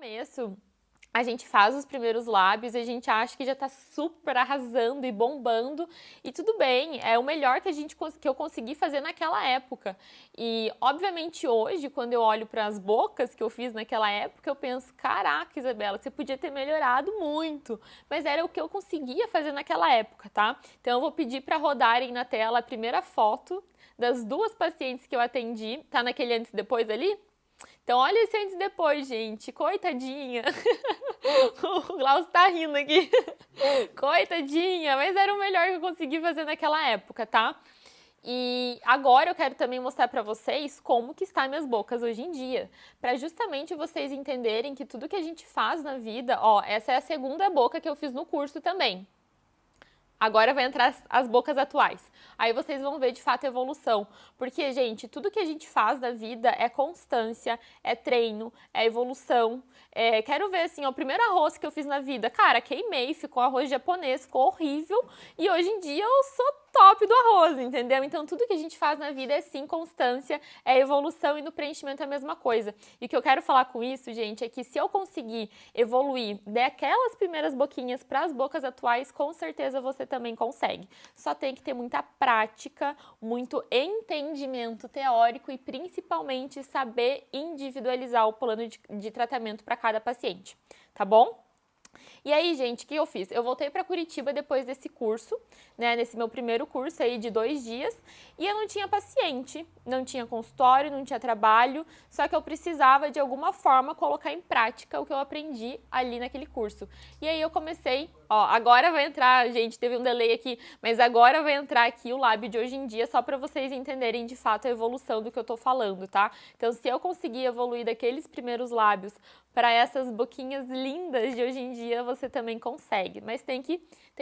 começo, a gente faz os primeiros lábios e a gente acha que já tá super arrasando e bombando e tudo bem, é o melhor que eu consegui fazer naquela época. E obviamente hoje, quando eu olho para as bocas que eu fiz naquela época, eu penso, caraca, Isabela, você podia ter melhorado muito, mas era o que eu conseguia fazer naquela época, tá? Então eu vou pedir para rodarem na tela a primeira foto das duas pacientes que eu atendi, tá naquele antes e depois ali? Então, olha esse antes e depois, gente. Coitadinha. O Glaucio tá rindo aqui. Coitadinha, mas era o melhor que eu consegui fazer naquela época, tá? E agora eu quero também mostrar pra vocês como que está minhas bocas hoje em dia, pra justamente vocês entenderem que tudo que a gente faz na vida, ó, essa é a segunda boca que eu fiz no curso também. Agora vai entrar as bocas atuais. Aí vocês vão ver de fato a evolução. Porque, gente, tudo que a gente faz da vida é constância, é treino, é evolução. Quero ver, assim, ó, o primeiro arroz que eu fiz na vida. Cara, queimei, ficou arroz japonês, ficou horrível. E hoje em dia eu sou top do arroz, entendeu? Então, tudo que a gente faz na vida é sim constância, é evolução e no preenchimento é a mesma coisa. E o que eu quero falar com isso, gente, é que se eu conseguir evoluir daquelas primeiras boquinhas para as bocas atuais, com certeza você também consegue. Só tem que ter muita prática, muito entendimento teórico e principalmente saber individualizar o plano de tratamento para cada paciente, tá bom? E aí, gente, o que eu fiz? Eu voltei para Curitiba depois desse curso, né, nesse meu primeiro curso aí de 2 dias, e eu não tinha paciente, não tinha consultório, não tinha trabalho, só que eu precisava de alguma forma colocar em prática o que eu aprendi ali naquele curso. E aí eu comecei, ó, agora vai entrar, gente, teve um delay aqui, mas agora vai entrar aqui o lábio de hoje em dia só para vocês entenderem de fato a evolução do que eu tô falando, tá? Então, se eu conseguir evoluir daqueles primeiros lábios para essas boquinhas lindas de hoje em dia, você também consegue. Mas tem que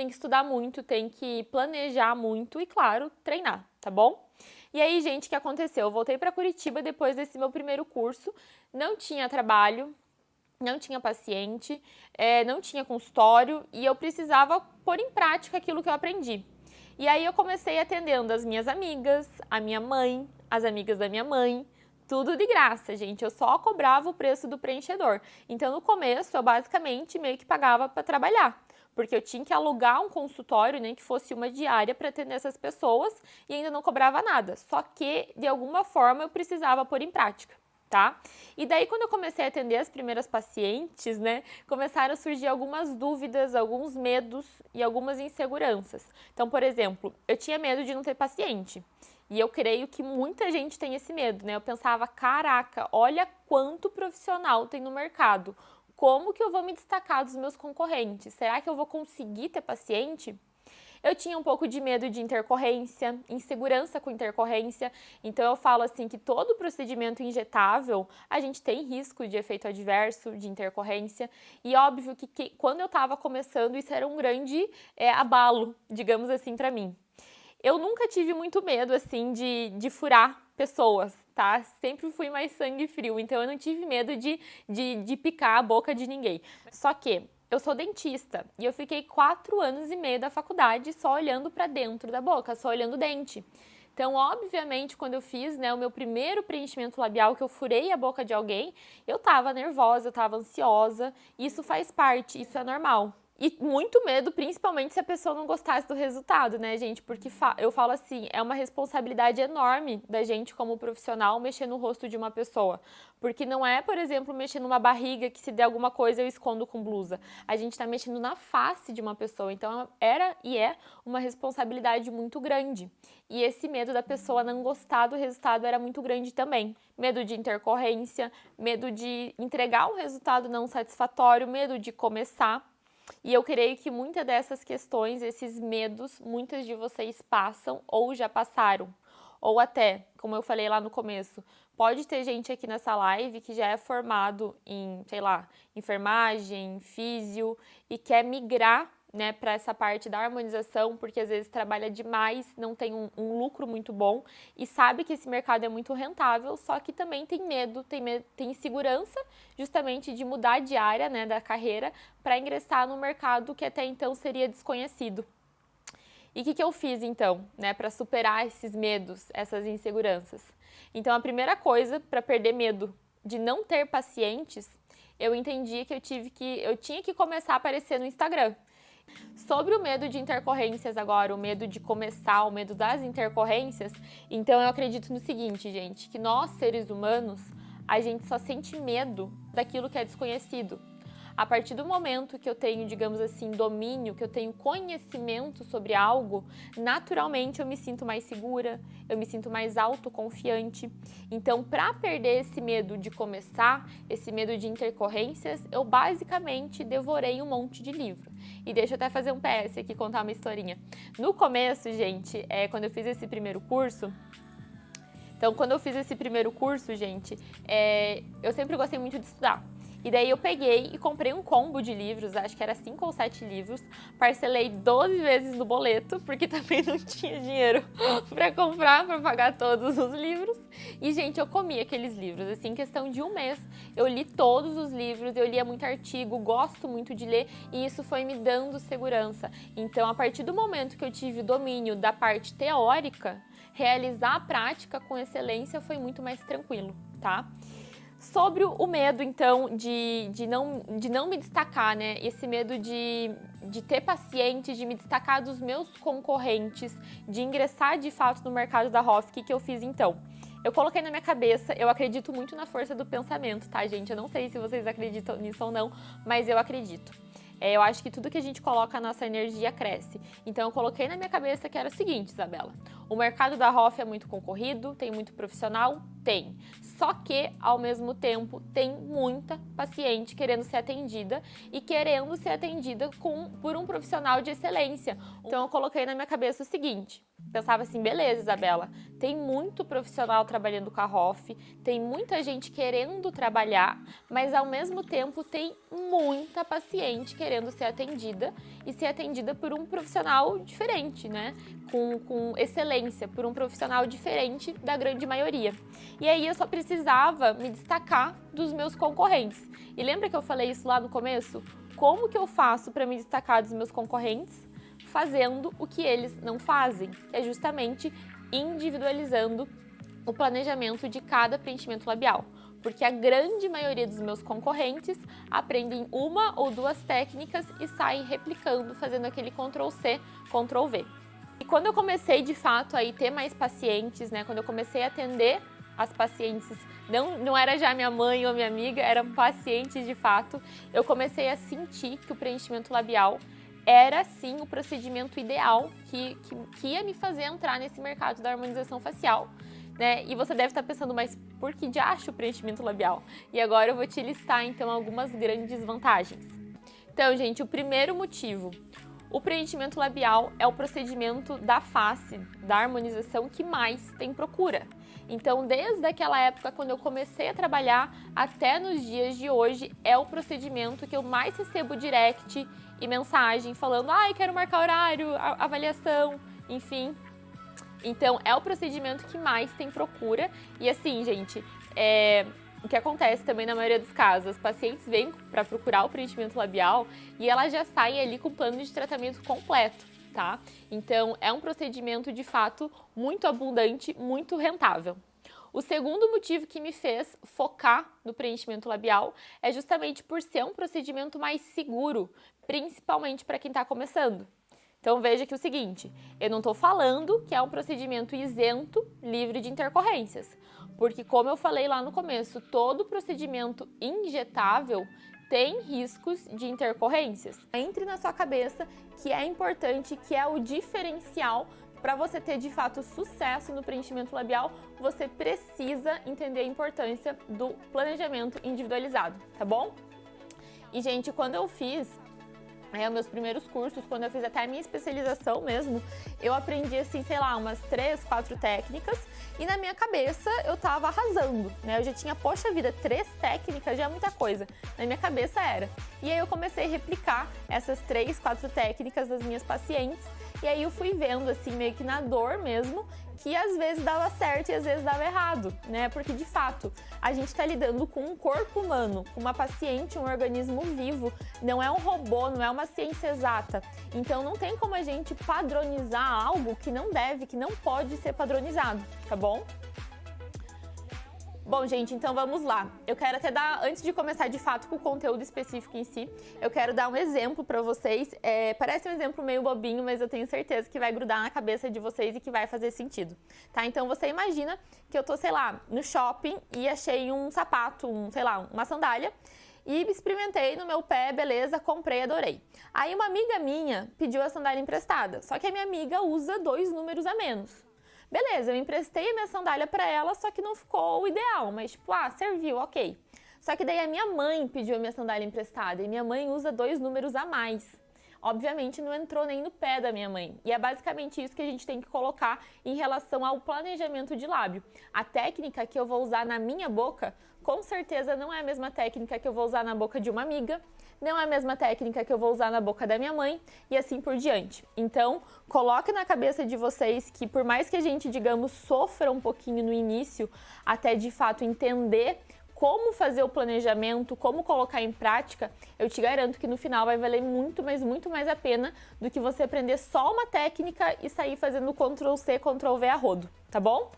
estudar muito, tem que planejar muito e, claro, treinar, tá bom? E aí, gente, o que aconteceu? Eu voltei para Curitiba depois desse meu primeiro curso, não tinha trabalho, não tinha paciente, não tinha consultório e eu precisava pôr em prática aquilo que eu aprendi. E aí eu comecei atendendo as minhas amigas, a minha mãe, as amigas da minha mãe, tudo de graça, gente. Eu só cobrava o preço do preenchedor. Então, no começo, eu basicamente meio que pagava para trabalhar. Porque eu tinha que alugar um consultório, nem que fosse uma diária, para atender essas pessoas e ainda não cobrava nada. Só que, de alguma forma, eu precisava pôr em prática, tá? E daí, quando eu comecei a atender as primeiras pacientes, né, começaram a surgir algumas dúvidas, alguns medos e algumas inseguranças. Então, por exemplo, eu tinha medo de não ter paciente. E eu creio que muita gente tem esse medo, né? Eu pensava, caraca, olha quanto profissional tem no mercado. Como que eu vou me destacar dos meus concorrentes? Será que eu vou conseguir ter paciente? Eu tinha um pouco de medo de intercorrência, insegurança com intercorrência. Então eu falo assim que todo procedimento injetável, a gente tem risco de efeito adverso, de intercorrência. E óbvio que quando eu estava começando, isso era um grande abalo, digamos assim, para mim. Eu nunca tive muito medo, assim, de furar pessoas, tá? Sempre fui mais sangue frio, então eu não tive medo de picar a boca de ninguém. Só que eu sou dentista e eu fiquei 4 anos e meio da faculdade só olhando pra dentro da boca, só olhando o dente. Então, obviamente, quando eu fiz, né, o meu primeiro preenchimento labial, que eu furei a boca de alguém, eu tava nervosa, eu tava ansiosa, isso faz parte, isso é normal. E muito medo, principalmente se a pessoa não gostasse do resultado, né, gente? Porque eu falo assim, é uma responsabilidade enorme da gente como profissional mexer no rosto de uma pessoa. Porque não é, por exemplo, mexer numa barriga que se der alguma coisa eu escondo com blusa. A gente tá mexendo na face de uma pessoa. Então era e é uma responsabilidade muito grande. E esse medo da pessoa não gostar do resultado era muito grande também. Medo de intercorrência, medo de entregar um resultado não satisfatório, medo de começar. E eu creio que muitas dessas questões, esses medos, muitas de vocês passam ou já passaram. Ou até, como eu falei lá no começo, pode ter gente aqui nessa live que já é formado em, sei lá, enfermagem, físio e quer migrar, né, para essa parte da harmonização, porque às vezes trabalha demais, não tem um lucro muito bom e sabe que esse mercado é muito rentável, só que também tem medo, tem insegurança justamente de mudar de área, né, da carreira para ingressar no mercado que até então seria desconhecido. E o que eu fiz então, né, para superar esses medos, essas inseguranças? Então a primeira coisa para perder medo de não ter pacientes, eu entendi que eu tinha que começar a aparecer no Instagram. Sobre o medo de intercorrências agora, o medo de começar, o medo das intercorrências, então eu acredito no seguinte, gente, que nós, seres humanos, a gente só sente medo daquilo que é desconhecido. A partir do momento que eu tenho, digamos assim, domínio, que eu tenho conhecimento sobre algo, naturalmente eu me sinto mais segura, eu me sinto mais autoconfiante. Então, para perder esse medo de começar, esse medo de intercorrências, eu basicamente devorei um monte de livro. E deixa eu até fazer um PS aqui, contar uma historinha. No começo, gente, quando eu fiz esse primeiro curso, eu sempre gostei muito de estudar. E daí eu peguei e comprei um combo de livros, acho que era 5 ou 7 livros, parcelei 12 vezes no boleto, porque também não tinha dinheiro para comprar, para pagar todos os livros. E, gente, eu comi aqueles livros, assim, em questão de um mês, eu li todos os livros, eu lia muito artigo, gosto muito de ler, e isso foi me dando segurança. Então, a partir do momento que eu tive o domínio da parte teórica, realizar a prática com excelência foi muito mais tranquilo, tá? Sobre o medo, então, de não me destacar, né? Esse medo de ter paciente, de me destacar dos meus concorrentes, de ingressar de fato no mercado da Hoff, o que eu fiz então? Eu coloquei na minha cabeça, eu acredito muito na força do pensamento, tá, gente? Eu não sei se vocês acreditam nisso ou não, mas eu acredito. Eu acho que tudo que a gente coloca, a nossa energia cresce. Então, eu coloquei na minha cabeça que era o seguinte, Isabela. O mercado da Hoff é muito concorrido, tem muito profissional? Tem. Só que, ao mesmo tempo, tem muita paciente querendo ser atendida e querendo ser atendida por um profissional de excelência. Então, eu coloquei na minha cabeça o seguinte. Pensava assim, beleza, Isabela, tem muito profissional trabalhando com a Hoff, tem muita gente querendo trabalhar, mas ao mesmo tempo tem muita paciente querendo ser atendida e ser atendida por um profissional diferente, né? Com excelência, por um profissional diferente da grande maioria. E aí eu só precisava me destacar dos meus concorrentes. E lembra que eu falei isso lá no começo? Como que eu faço para me destacar dos meus concorrentes? Fazendo o que eles não fazem, que é justamente individualizando o planejamento de cada preenchimento labial. Porque a grande maioria dos meus concorrentes aprendem uma ou duas técnicas e saem replicando, fazendo aquele Ctrl+C, Ctrl+V. E quando eu comecei, de fato, a ter mais pacientes, né, quando eu comecei a atender as pacientes, não era já minha mãe ou minha amiga, eram pacientes de fato, eu comecei a sentir que o preenchimento labial era sim o procedimento ideal que ia me fazer entrar nesse mercado da harmonização facial, né? E você deve estar pensando, mas por que diacho o preenchimento labial? E agora eu vou te listar então algumas grandes vantagens. Então, gente, o primeiro motivo, o preenchimento labial é o procedimento da face, da harmonização que mais tem procura. Então, desde aquela época, quando eu comecei a trabalhar, até nos dias de hoje, é o procedimento que eu mais recebo direct e mensagem falando, quero marcar horário, avaliação, enfim. Então, é o procedimento que mais tem procura. E assim, gente, o que acontece também na maioria dos casos, as pacientes vêm para procurar o preenchimento labial e elas já saem ali com o plano de tratamento completo, tá? Então, é um procedimento, de fato, muito abundante, muito rentável. O segundo motivo que me fez focar no preenchimento labial é justamente por ser um procedimento mais seguro, principalmente para quem está começando. Então, veja que o seguinte, eu não estou falando que é um procedimento isento, livre de intercorrências, porque como eu falei lá no começo, todo procedimento injetável tem riscos de intercorrências. Entre na sua cabeça que é importante, que é o diferencial para você ter de fato sucesso no preenchimento labial, você precisa entender a importância do planejamento individualizado, tá bom? E, gente, quando eu fiz meus primeiros cursos, quando eu fiz até a minha especialização mesmo, eu aprendi assim, sei lá, umas 3, 4 técnicas e na minha cabeça eu tava arrasando, né? Eu já tinha, poxa vida, 3 técnicas já é muita coisa. Na minha cabeça era. E aí eu comecei a replicar essas 3, 4 técnicas das minhas pacientes e aí eu fui vendo assim, meio que na dor mesmo, que às vezes dava certo e às vezes dava errado, né? Porque de fato, a gente está lidando com um corpo humano, com uma paciente, um organismo vivo, não é um robô, não é uma ciência exata. Então não tem como a gente padronizar algo que não deve, que não pode ser padronizado, tá bom? Bom, gente, então vamos lá. Eu quero até dar, antes de começar de fato com o conteúdo específico em si, eu quero dar um exemplo pra vocês. Parece um exemplo meio bobinho, mas eu tenho certeza que vai grudar na cabeça de vocês e que vai fazer sentido, tá? Então você imagina que eu tô, sei lá, no shopping e achei um sapato, sei lá, uma sandália, e experimentei no meu pé, beleza, comprei, adorei. Aí uma amiga minha pediu a sandália emprestada, só que a minha amiga usa 2 números a menos. Beleza, eu emprestei a minha sandália pra ela, só que não ficou o ideal, mas tipo, serviu, ok. Só que daí a minha mãe pediu a minha sandália emprestada e minha mãe usa 2 números a mais. Obviamente não entrou nem no pé da minha mãe. E é basicamente isso que a gente tem que colocar em relação ao planejamento de lábio. A técnica que eu vou usar na minha boca, com certeza não é a mesma técnica que eu vou usar na boca de uma amiga, não é a mesma técnica que eu vou usar na boca da minha mãe e assim por diante. Então, coloque na cabeça de vocês que por mais que a gente, digamos, sofra um pouquinho no início, até de fato entender como fazer o planejamento, como colocar em prática, eu te garanto que no final vai valer muito mais a pena do que você aprender só uma técnica e sair fazendo Ctrl+C, Ctrl+V a rodo, tá bom?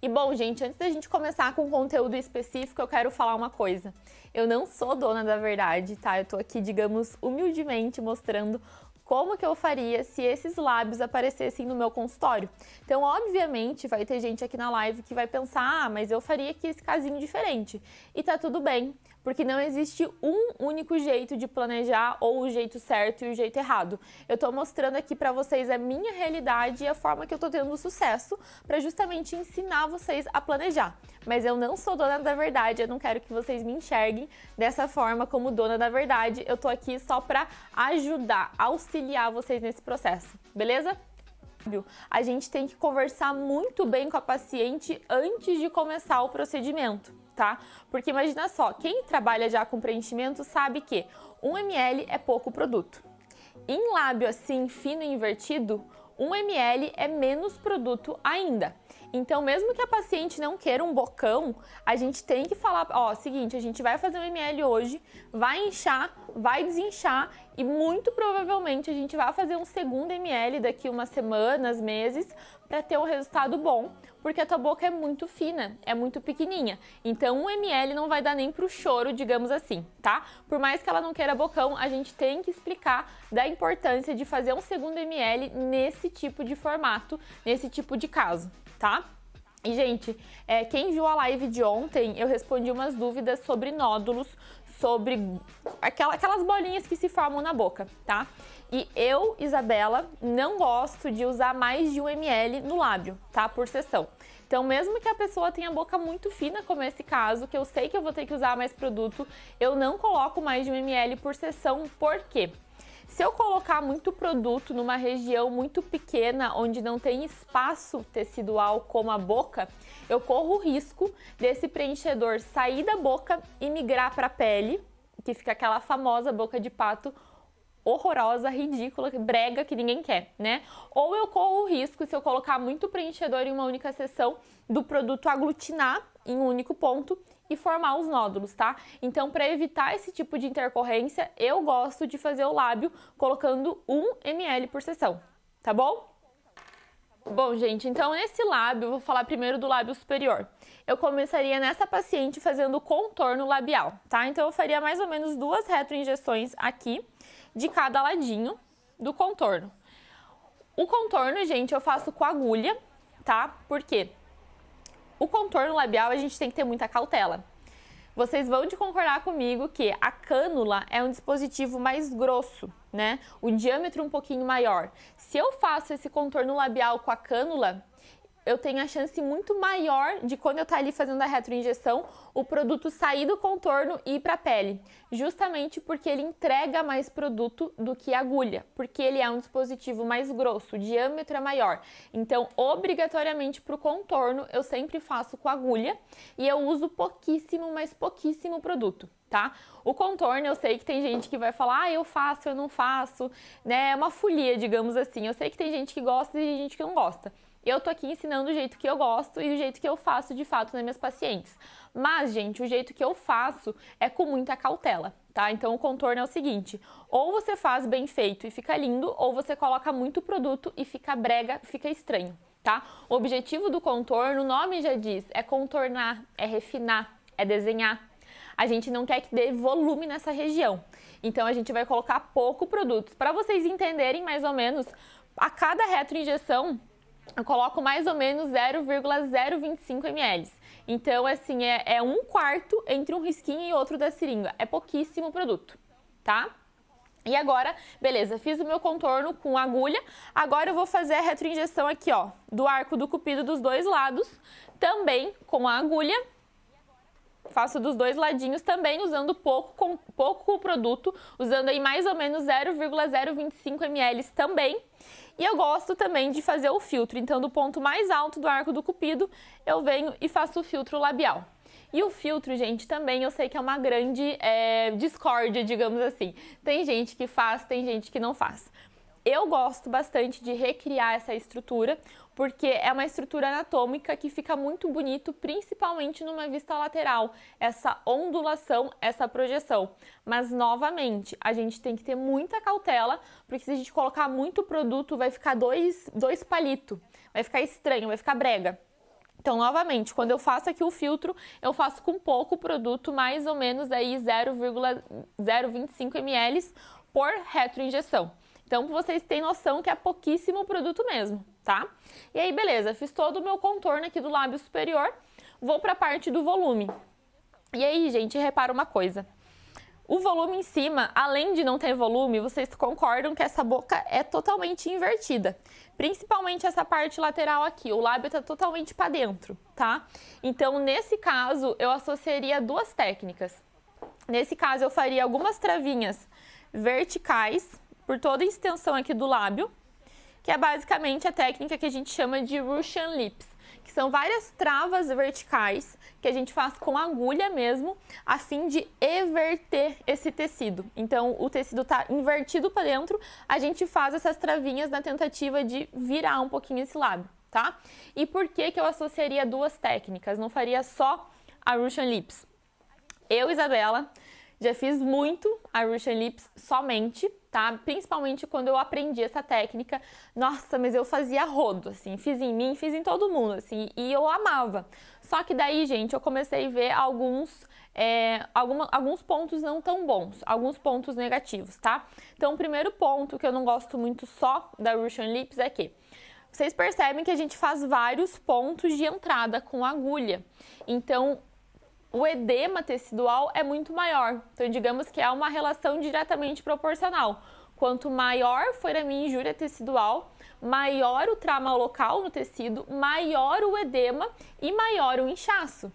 E bom, gente, antes da gente começar com conteúdo específico, eu quero falar uma coisa. Eu não sou dona da verdade, tá? Eu tô aqui, digamos, humildemente mostrando como que eu faria se esses lábios aparecessem no meu consultório. Então, obviamente, vai ter gente aqui na live que vai pensar, mas eu faria aqui esse casinho diferente. E tá tudo bem, porque não existe um único jeito de planejar ou o jeito certo e o jeito errado. Eu tô mostrando aqui pra vocês a minha realidade e a forma que eu tô tendo sucesso pra justamente ensinar vocês a planejar. Mas eu não sou dona da verdade, eu não quero que vocês me enxerguem dessa forma como dona da verdade. Eu tô aqui só pra ajudar, auxiliar vocês nesse processo, beleza? A gente tem que conversar muito bem com a paciente antes de começar o procedimento, tá? Porque imagina só, quem trabalha já com preenchimento sabe que 1 ml é pouco produto. Em lábio assim, fino e invertido, 1 ml é menos produto ainda. Então, mesmo que a paciente não queira um bocão, a gente tem que falar, seguinte, a gente vai fazer 1 ml hoje, vai inchar, vai desinchar e muito provavelmente a gente vai fazer um segundo ml daqui umas semanas, meses, para ter um resultado bom, porque a tua boca é muito fina, é muito pequenininha. Então, 1 ml não vai dar nem pro choro, digamos assim, tá? Por mais que ela não queira bocão, a gente tem que explicar da importância de fazer um segundo ml nesse tipo de formato, nesse tipo de caso, tá? E, gente, quem viu a live de ontem, eu respondi umas dúvidas sobre nódulos, sobre aquelas bolinhas que se formam na boca, tá? E eu, Isabela, não gosto de usar mais de 1 ml no lábio, tá? Por sessão. Então, mesmo que a pessoa tenha a boca muito fina, como esse caso, que eu sei que eu vou ter que usar mais produto, eu não coloco mais de 1 ml por sessão, por quê? Se eu colocar muito produto numa região muito pequena, onde não tem espaço tecidual como a boca, eu corro o risco desse preenchedor sair da boca e migrar para a pele, que fica aquela famosa boca de pato horrorosa, ridícula, brega, que ninguém quer, né? Ou eu corro o risco, se eu colocar muito preenchedor em uma única sessão, do produto aglutinar em um único ponto e formar os nódulos, tá? Então, para evitar esse tipo de intercorrência, eu gosto de fazer o lábio colocando 1 ml por sessão, tá bom? Bom, gente, então nesse lábio, eu vou falar primeiro do lábio superior. Eu começaria nessa paciente fazendo o contorno labial, tá? Então, eu faria mais ou menos 2 retroinjeções aqui, de cada ladinho do contorno. O contorno, gente, eu faço com agulha, tá? Por quê? O contorno labial a gente tem que ter muita cautela. Vocês vão de concordar comigo que a cânula é um dispositivo mais grosso, né? O diâmetro um pouquinho maior. Se eu faço esse contorno labial com a cânula, eu tenho a chance muito maior de, quando eu tá ali fazendo a retroinjeção, o produto sair do contorno e ir para a pele, justamente porque ele entrega mais produto do que a agulha, porque ele é um dispositivo mais grosso, o diâmetro é maior. Então, obrigatoriamente para o contorno, eu sempre faço com agulha e eu uso pouquíssimo, mas pouquíssimo produto, tá? O contorno, eu sei que tem gente que vai falar, eu faço, eu não faço, né? É uma folia, digamos assim. Eu sei que tem gente que gosta e tem gente que não gosta. Eu tô aqui ensinando o jeito que eu gosto e o jeito que eu faço de fato nas minhas pacientes. Mas, gente, o jeito que eu faço é com muita cautela, tá? Então, o contorno é o seguinte, ou você faz bem feito e fica lindo, ou você coloca muito produto e fica brega, fica estranho, tá? O objetivo do contorno, o nome já diz, é contornar, é refinar, é desenhar. A gente não quer que dê volume nessa região. Então, a gente vai colocar pouco produto. Para vocês entenderem mais ou menos, a cada retroinjeção, eu coloco mais ou menos 0,025 ml. Então, assim, é um quarto entre um risquinho e outro da seringa. É pouquíssimo produto, tá? E agora, beleza, fiz o meu contorno com agulha. Agora eu vou fazer a retroinjeção aqui, ó, do arco do cupido dos dois lados, também com a agulha. Faço dos dois ladinhos também usando pouco produto, usando aí mais ou menos 0,025 ml também. E eu gosto também de fazer o filtro, então do ponto mais alto do arco do cupido, eu venho e faço o filtro labial. E o filtro, gente, também eu sei que é uma grande discórdia, digamos assim. Tem gente que faz, tem gente que não faz. Eu gosto bastante de recriar essa estrutura, porque é uma estrutura anatômica que fica muito bonito, principalmente numa vista lateral, essa ondulação, essa projeção. Mas, novamente, a gente tem que ter muita cautela, porque se a gente colocar muito produto, vai ficar dois palitos, vai ficar estranho, vai ficar brega. Então, novamente, quando eu faço aqui o filtro, eu faço com pouco produto, mais ou menos aí 0,025 ml por retroinjeção. Então, vocês têm noção que é pouquíssimo produto mesmo, tá? E aí, beleza, fiz todo o meu contorno aqui do lábio superior, vou para a parte do volume. E aí, gente, repara uma coisa. O volume em cima, além de não ter volume, vocês concordam que essa boca é totalmente invertida. Principalmente essa parte lateral aqui, o lábio tá totalmente para dentro, tá? Então, nesse caso, eu associaria duas técnicas. Nesse caso, eu faria algumas travinhas verticais por toda a extensão aqui do lábio, que é basicamente a técnica que a gente chama de Russian Lips, que são várias travas verticais que a gente faz com agulha mesmo, a fim de everter esse tecido. Então, o tecido tá invertido para dentro, a gente faz essas travinhas na tentativa de virar um pouquinho esse lábio, tá? E por que que eu associaria duas técnicas? Não faria só a Russian Lips? Eu, Isabela, já fiz muito a Russian Lips somente, tá? Principalmente quando eu aprendi essa técnica. Nossa, mas eu fazia rodo, assim. Fiz em mim, fiz em todo mundo, assim. E eu amava. Só que daí, gente, eu comecei a ver alguns pontos não tão bons. Alguns pontos negativos, tá? Então, o primeiro ponto que eu não gosto muito só da Russian Lips é que vocês percebem que a gente faz vários pontos de entrada com agulha. Então, o edema tecidual é muito maior. Então, digamos que é uma relação diretamente proporcional. Quanto maior for a minha injúria tecidual, maior o trauma local no tecido, maior o edema e maior o inchaço.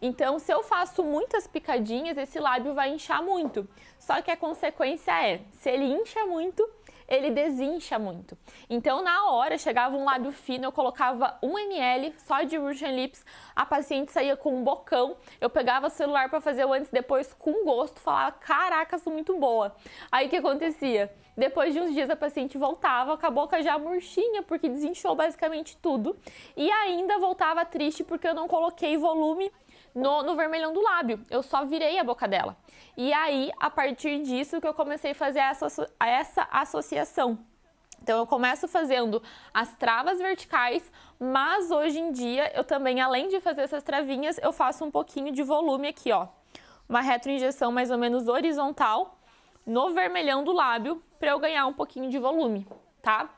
Então, se eu faço muitas picadinhas, esse lábio vai inchar muito. Só que a consequência é, se ele incha muito, ele desincha muito. Então, na hora, chegava um lábio fino, eu colocava 1 ml só de Russian Lips, a paciente saía com um bocão, eu pegava o celular para fazer o antes e depois com gosto, falava, caraca, sou muito boa. Aí, o que acontecia? Depois de uns dias, a paciente voltava com a boca já murchinha, porque desinchou basicamente tudo, e ainda voltava triste porque eu não coloquei volume no vermelhão do lábio, eu só virei a boca dela. E aí, a partir disso, que eu comecei a fazer essa associação. Então, eu começo fazendo as travas verticais, mas hoje em dia, eu também, além de fazer essas travinhas, eu faço um pouquinho de volume aqui, ó. Uma retroinjeção mais ou menos horizontal no vermelhão do lábio, para eu ganhar um pouquinho de volume, tá?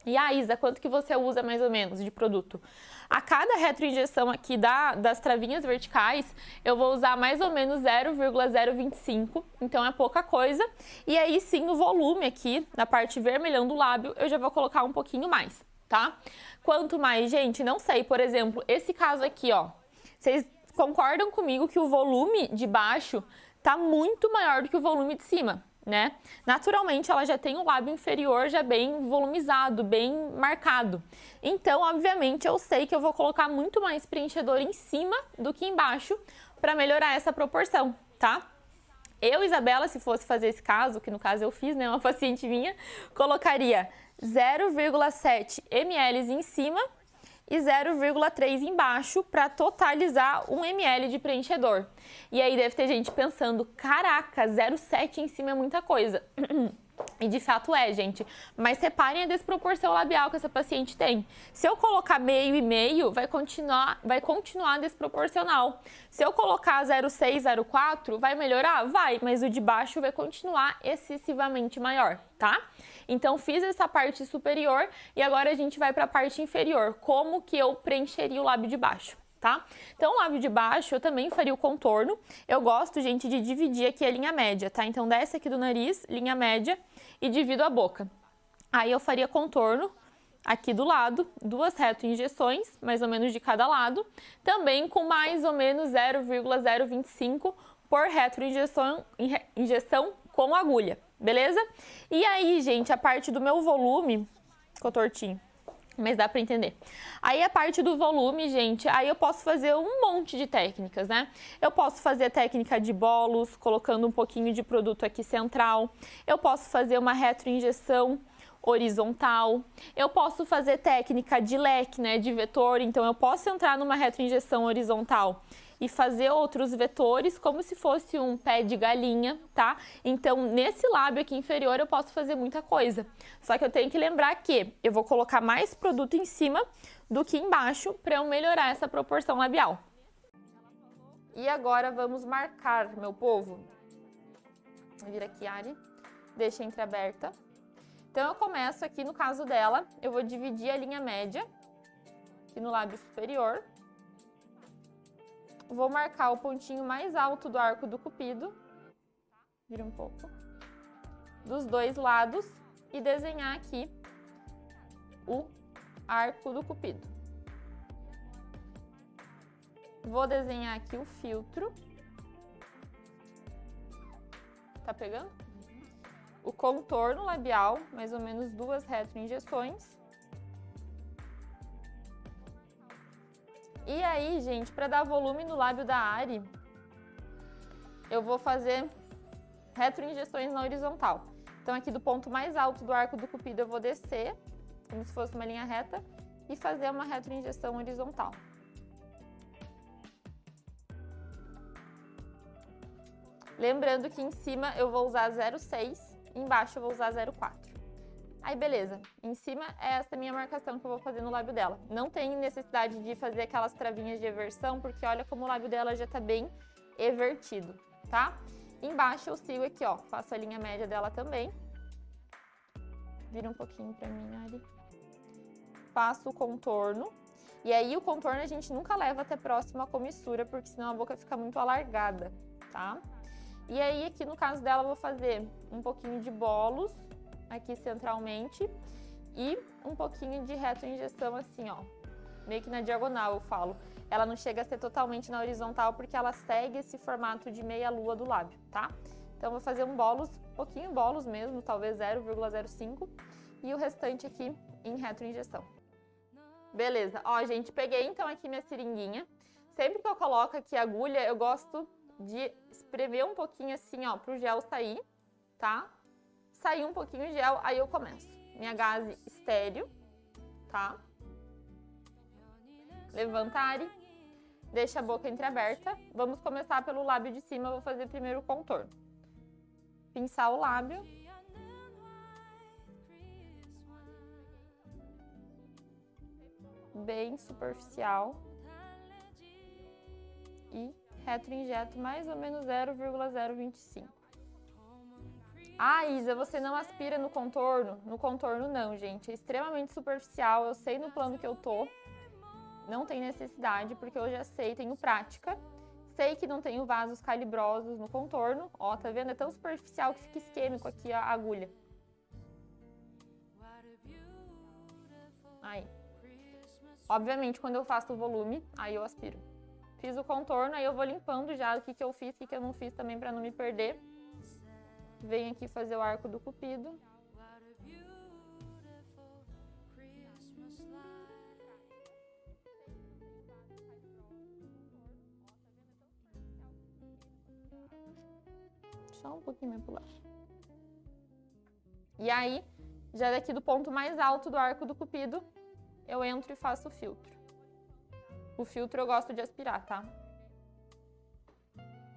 E a Isa, quanto que você usa mais ou menos de produto? A cada retroinjeção aqui das travinhas verticais, eu vou usar mais ou menos 0,025, então é pouca coisa. E aí sim, o volume aqui, na parte vermelhão do lábio, eu já vou colocar um pouquinho mais, tá? Quanto mais, gente, não sei, por exemplo, esse caso aqui, ó. Vocês concordam comigo que o volume de baixo tá muito maior do que o volume de cima, né? Naturalmente, ela já tem o lábio inferior já bem volumizado, bem marcado. Então, obviamente, eu sei que eu vou colocar muito mais preenchedor em cima do que embaixo para melhorar essa proporção, tá? Eu, Isabela, se fosse fazer esse caso, que no caso eu fiz, né, uma paciente minha, colocaria 0,7 ml em cima e 0,3 embaixo para totalizar 1 ml de preenchedor. E aí deve ter gente pensando, caraca, 0,7 em cima é muita coisa. E de fato é, gente. Mas reparem a desproporção labial que essa paciente tem. Se eu colocar meio e meio, vai continuar desproporcional. Se eu colocar 0,6, 0,4, vai melhorar? Vai, mas o de baixo vai continuar excessivamente maior, tá? Então, fiz essa parte superior e agora a gente vai para a parte inferior. Como que eu preencheria o lábio de baixo? Tá? Então, o lábio de baixo, eu também faria o contorno. Eu gosto, gente, de dividir aqui a linha média, tá? Então, desce aqui do nariz, linha média, e divido a boca. Aí, eu faria contorno aqui do lado, 2 reto-injeções, mais ou menos de cada lado, também com mais ou menos 0,025 por reto-injeção com agulha, beleza? E aí, gente, a parte do meu volume, ficou tortinho, mas dá pra entender. Aí a parte do volume, gente, aí eu posso fazer um monte de técnicas, né? Eu posso fazer a técnica de bolos, colocando um pouquinho de produto aqui central. Eu posso fazer uma retroinjeção horizontal. Eu posso fazer técnica de leque, né, de vetor. Então eu posso entrar numa retroinjeção horizontal e fazer outros vetores como se fosse um pé de galinha, tá? Então, nesse lábio aqui inferior eu posso fazer muita coisa. Só que eu tenho que lembrar que eu vou colocar mais produto em cima do que embaixo para eu melhorar essa proporção labial. E agora vamos marcar, meu povo. Vira aqui, Ari. Deixa entreaberta. Então, eu começo aqui, no caso dela, eu vou dividir a linha média aqui no lábio superior. Vou marcar o pontinho mais alto do arco do cupido, vira um pouco, dos dois lados e desenhar aqui o arco do cupido. Vou desenhar aqui o filtro. Tá pegando? O contorno labial, mais ou menos 2 retroinjeções. E aí, gente, para dar volume no lábio da Ari, eu vou fazer retroinjeções na horizontal. Então, aqui do ponto mais alto do arco do cupido, eu vou descer, como se fosse uma linha reta, e fazer uma retroinjeção horizontal. Lembrando que em cima eu vou usar 0,6, embaixo eu vou usar 0,4. Aí, beleza. Em cima é essa minha marcação que eu vou fazer no lábio dela. Não tem necessidade de fazer aquelas travinhas de eversão, porque olha como o lábio dela já tá bem evertido, tá? Embaixo eu sigo aqui, ó. Faço a linha média dela também. Vira um pouquinho pra mim, Ari. Faço o contorno. E aí, o contorno a gente nunca leva até próximo à comissura, porque senão a boca fica muito alargada, tá? E aí, aqui no caso dela, eu vou fazer um pouquinho de bolos aqui centralmente e um pouquinho de retroinjeção assim, ó, meio que na diagonal eu falo. Ela não chega a ser totalmente na horizontal porque ela segue esse formato de meia lua do lábio, tá? Então, eu vou fazer um bolos, pouquinho bolos mesmo, talvez 0,05 e o restante aqui em retroinjeção. Beleza, ó, gente, peguei então aqui minha seringuinha. Sempre que eu coloco aqui a agulha, eu gosto de espremer um pouquinho assim, ó, pro gel sair, tá? Sair um pouquinho de gel, aí eu começo. Minha gaze estéreo, tá? Levanta, Ari. Deixa a boca entreaberta. Vamos começar pelo lábio de cima, eu vou fazer primeiro o contorno. Pinçar o lábio. Bem superficial. E retroinjeto mais ou menos 0,025. Ah, Isa, você não aspira no contorno? No contorno não, gente. É extremamente superficial. Eu sei no plano que eu tô. Não tem necessidade, porque eu já sei, tenho prática. Sei que não tenho vasos calibrosos no contorno. Ó, tá vendo? É tão superficial que fica isquêmico aqui a agulha. Aí. Obviamente, quando eu faço o volume, aí eu aspiro. Fiz o contorno, aí eu vou limpando já o que eu fiz, o que eu não fiz também pra não me perder. Venho aqui fazer o arco do cupido. Só um pouquinho mais pro lado. E aí, já daqui do ponto mais alto do arco do cupido, eu entro e faço o filtro. O filtro eu gosto de aspirar, tá?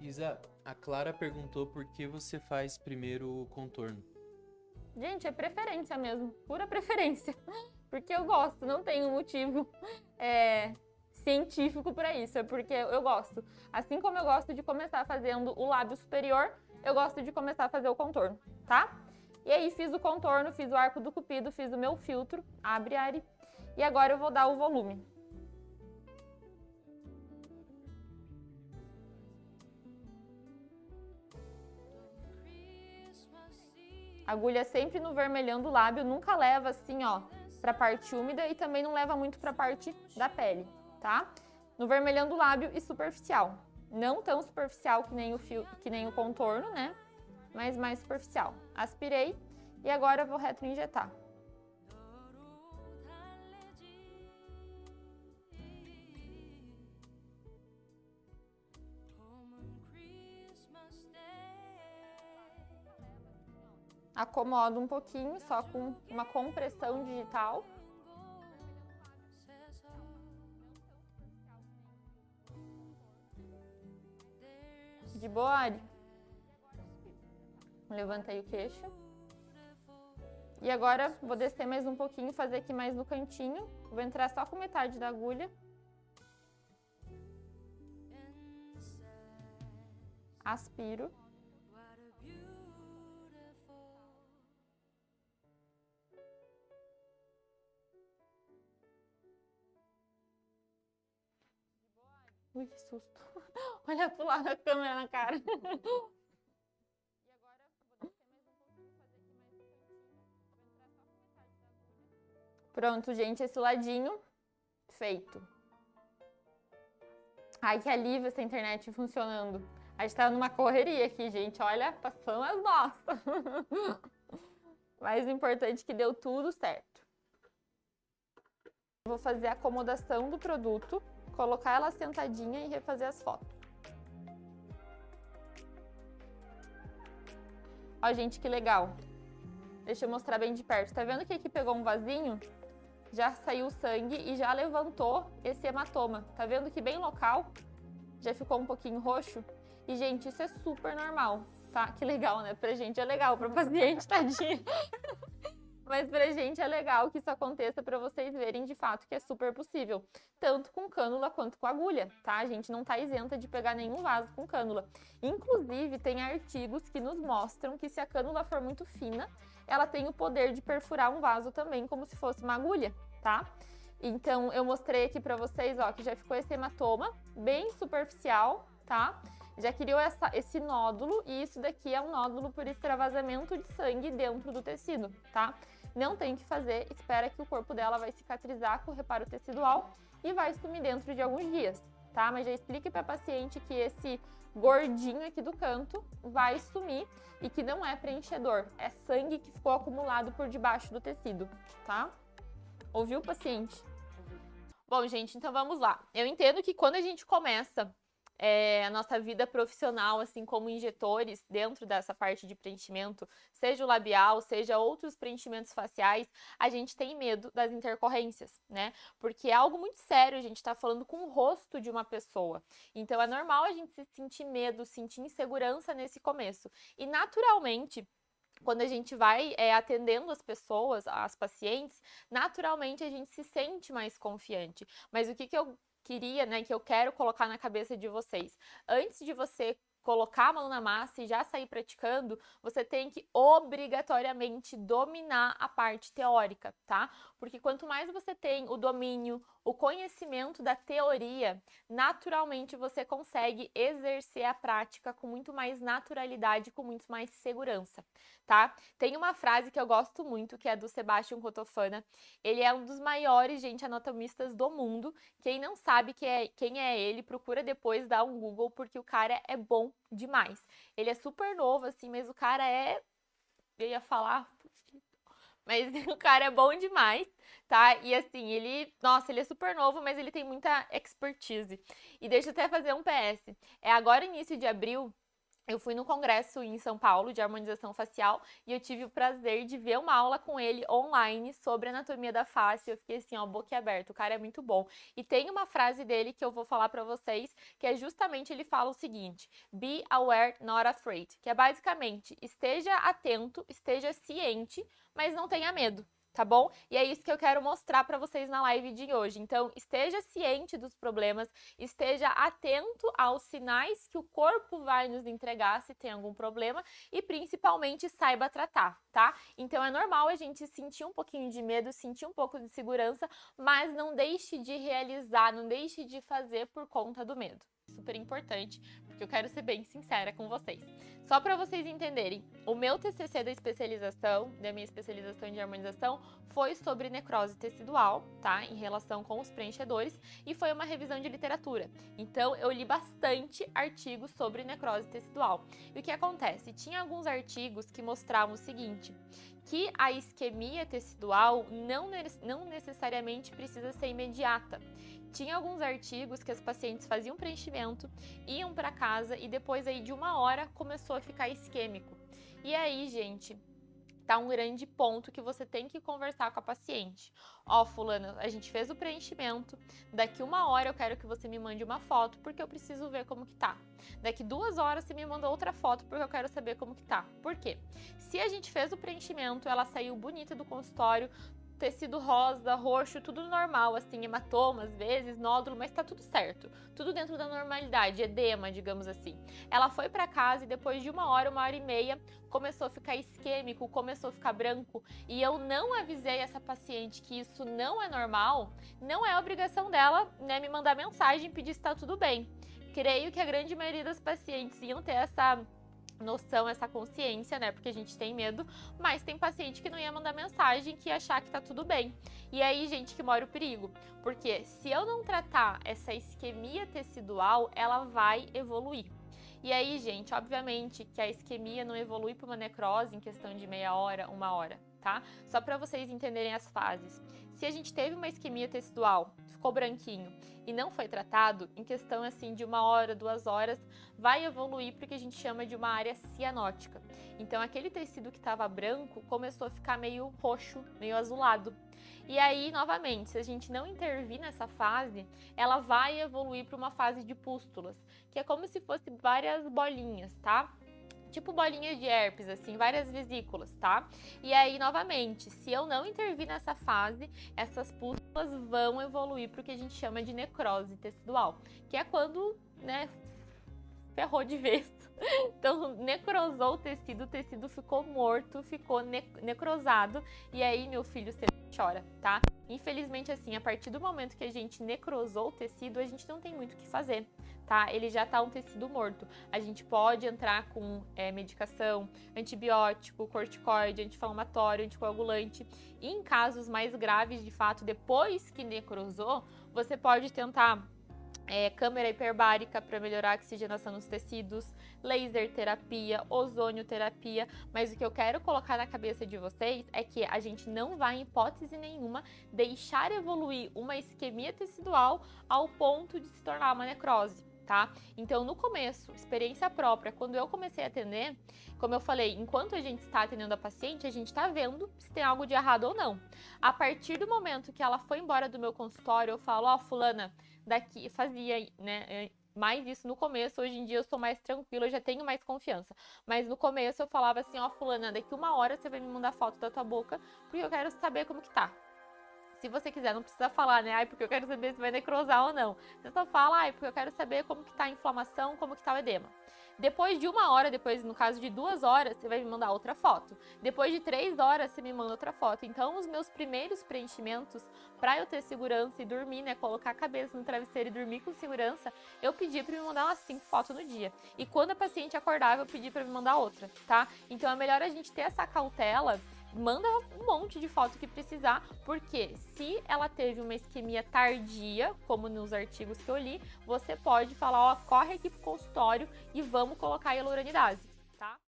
Isa, a Clara perguntou por que você faz primeiro o contorno. Gente, é preferência mesmo, pura preferência. Porque eu gosto, não tem um motivo científico para isso, é porque eu gosto. Assim como eu gosto de começar fazendo o lábio superior, eu gosto de começar a fazer o contorno, tá? E aí fiz o contorno, fiz o arco do cupido, fiz o meu filtro, abre, Ari. E agora eu vou dar o volume. Agulha sempre no vermelhão do lábio, nunca leva assim, ó, pra parte úmida e também não leva muito pra parte da pele, tá? No vermelhão do lábio e superficial. Não tão superficial que nem o contorno, né? Mas mais superficial. Aspirei e agora eu vou retroinjetar. Acomodo um pouquinho, só com uma compressão digital. De boa, Ari? Levantei o queixo. E agora vou descer mais um pouquinho, fazer aqui mais no cantinho. Vou entrar só com metade da agulha. Aspiro. Ui, que susto. Olha pro lado da câmera na cara. E agora vou descer mais um pouquinho, fazer aqui mais no cantinho. Vou entrar só com metade da agulha. Pronto, gente, esse ladinho feito. Ai, que alívio essa internet funcionando. A gente tá numa correria aqui, gente. Olha, passando as nossas. Mas o importante é que deu tudo certo. Vou fazer a acomodação do produto, colocar ela sentadinha e refazer as fotos. Ó, gente, que legal. Deixa eu mostrar bem de perto. Tá vendo que aqui pegou um vasinho? Já saiu sangue e já levantou esse hematoma. Tá vendo que bem local já ficou um pouquinho roxo? E, gente, isso é super normal, tá? Que legal, né? Pra gente é legal, pra paciente, tadinha. Mas pra gente é legal que isso aconteça pra vocês verem de fato que é super possível. Tanto com cânula quanto com agulha, tá? A gente não tá isenta de pegar nenhum vaso com cânula. Inclusive, tem artigos que nos mostram que se a cânula for muito fina, ela tem o poder de perfurar um vaso também, como se fosse uma agulha, tá? Então, eu mostrei aqui pra vocês, ó, que já ficou esse hematoma bem superficial, tá? Já criou esse nódulo e isso daqui é um nódulo por extravasamento de sangue dentro do tecido, tá? Não tem o que fazer, espera que o corpo dela vai cicatrizar com o reparo tecidual e vai sumir dentro de alguns dias, tá? Mas já explique para a paciente que esse gordinho aqui do canto vai sumir e que não é preenchedor, é sangue que ficou acumulado por debaixo do tecido, tá? Ouviu, paciente? Bom, gente, então vamos lá. Eu entendo que quando a gente começa a nossa vida profissional, assim como injetores, dentro dessa parte de preenchimento, seja o labial, seja outros preenchimentos faciais, a gente tem medo das intercorrências, né? Porque é algo muito sério, a gente tá falando com o rosto de uma pessoa. Então é normal a gente sentir medo, sentir insegurança nesse começo. E naturalmente, quando a gente vai atendendo as pessoas, as pacientes, naturalmente a gente se sente mais confiante. Mas o que eu queria, né, que eu quero colocar na cabeça de vocês? Antes de você colocar a mão na massa e já sair praticando, você tem que obrigatoriamente dominar a parte teórica, tá? Porque quanto mais você tem o domínio, o conhecimento da teoria, naturalmente você consegue exercer a prática com muito mais naturalidade, com muito mais segurança, tá? Tem uma frase que eu gosto muito, que é do Sebastian Cotofana. Ele é um dos maiores, gente, anatomistas do mundo. Quem não sabe quem é ele, procura depois, dá um Google, porque o cara é bom demais. Ele é super novo, assim, mas o cara eu ia falar, mas o cara é bom demais, tá? E assim, nossa, ele é super novo, mas ele tem muita expertise. E deixa eu até fazer um PS. Agora, início de abril, Eu fui no congresso em São Paulo de harmonização facial e eu tive o prazer de ver uma aula com ele online sobre anatomia da face. Eu fiquei assim, ó, boquiaberta. O cara é muito bom. E tem uma frase dele que eu vou falar pra vocês, que é justamente ele fala o seguinte: Be aware, not afraid, que é basicamente esteja atento, esteja ciente, mas não tenha medo. Tá bom? E é isso que eu quero mostrar para vocês na live de hoje. Então, esteja ciente dos problemas, esteja atento aos sinais que o corpo vai nos entregar se tem algum problema e principalmente saiba tratar, tá? Então, é normal a gente sentir um pouquinho de medo, sentir um pouco de segurança, mas não deixe de realizar, não deixe de fazer por conta do medo. Super importante, porque eu quero ser bem sincera com vocês. Só para vocês entenderem, o meu TCC da minha especialização de harmonização, foi sobre necrose tecidual, tá? Em relação com os preenchedores, e foi uma revisão de literatura. Então, eu li bastante artigos sobre necrose tecidual. E o que acontece? Tinha alguns artigos que mostravam o seguinte, que a isquemia tecidual não necessariamente precisa ser imediata. Tinha alguns artigos que as pacientes faziam preenchimento, iam para casa e depois aí de 1 hora começou a ficar isquêmico. E aí, gente, tá um grande ponto que você tem que conversar com a paciente. Ó, fulana, a gente fez o preenchimento, daqui 1 hora eu quero que você me mande uma foto, porque eu preciso ver como que tá. Daqui 2 horas você me manda outra foto, porque eu quero saber como que tá. Por quê? Se a gente fez o preenchimento, ela saiu bonita do consultório, tecido rosa, roxo, tudo normal, assim, hematoma às vezes, nódulo, mas tá tudo certo. Tudo dentro da normalidade, edema, digamos assim. Ela foi pra casa e depois de 1 hora, 1 hora e meia, começou a ficar isquêmico, começou a ficar branco, e eu não avisei essa paciente que isso não é normal, não é obrigação dela, né, me mandar mensagem e pedir se tá tudo bem. Creio que a grande maioria das pacientes iam ter essa noção, essa consciência, né? Porque a gente tem medo, mas tem paciente que não ia mandar mensagem, que ia achar que tá tudo bem. E aí, gente, que mora o perigo. Porque se eu não tratar essa isquemia tecidual, ela vai evoluir. E aí, gente, obviamente que a isquemia não evolui para uma necrose em questão de meia hora, 1 hora, tá? Só para vocês entenderem as fases. Se a gente teve uma isquemia tecidual, ficou branquinho e não foi tratado, em questão assim de 1 hora, 2 horas, vai evoluir para o que a gente chama de uma área cianótica. Então aquele tecido que estava branco começou a ficar meio roxo, meio azulado. E aí, novamente, se a gente não intervir nessa fase, ela vai evoluir para uma fase de pústulas, que é como se fosse várias bolinhas, tá? Tipo bolinhas de herpes, assim, várias vesículas, tá? E aí, novamente, se eu não intervir nessa fase, essas pústulas vão evoluir para o que a gente chama de necrose tecidual, que é quando, né, ferrou de vez. Então, necrosou o tecido ficou morto, ficou necrosado, e aí, meu filho, você chora, tá? Infelizmente, assim, a partir do momento que a gente necrosou o tecido, a gente não tem muito o que fazer, tá? Ele já tá um tecido morto. A gente pode entrar com medicação, antibiótico, corticoide, anti-inflamatório, anticoagulante. E em casos mais graves, de fato, depois que necrosou, você pode tentar câmera hiperbárica para melhorar a oxigenação nos tecidos, laser terapia, ozônio terapia, mas o que eu quero colocar na cabeça de vocês é que a gente não vai, em hipótese nenhuma, deixar evoluir uma isquemia tecidual ao ponto de se tornar uma necrose, tá? Então, no começo, experiência própria, quando eu comecei a atender, como eu falei, enquanto a gente está atendendo a paciente, a gente está vendo se tem algo de errado ou não. A partir do momento que ela foi embora do meu consultório, eu falo, ó, fulana, daqui, fazia, né, mais isso no começo, hoje em dia eu sou mais tranquila, eu já tenho mais confiança. Mas no começo eu falava assim, ó, fulana, daqui 1 hora você vai me mandar foto da tua boca, porque eu quero saber como que tá. Se você quiser, não precisa falar, né? Ai, porque eu quero saber se vai necrosar ou não. Você só fala, ai, porque eu quero saber como que tá a inflamação, como que tá o edema. Depois de 1 hora, depois, no caso de 2 horas, você vai me mandar outra foto. Depois de 3 horas, você me manda outra foto. Então, os meus primeiros preenchimentos, pra eu ter segurança e dormir, né? Colocar a cabeça no travesseiro e dormir com segurança, eu pedi pra me mandar umas 5 fotos no dia. E quando a paciente acordava, eu pedi pra me mandar outra, tá? Então, é melhor a gente ter essa cautela. Manda um monte de foto que precisar, porque se ela teve uma isquemia tardia, como nos artigos que eu li, você pode falar, ó, corre aqui pro consultório e vamos colocar a hialuronidase, tá?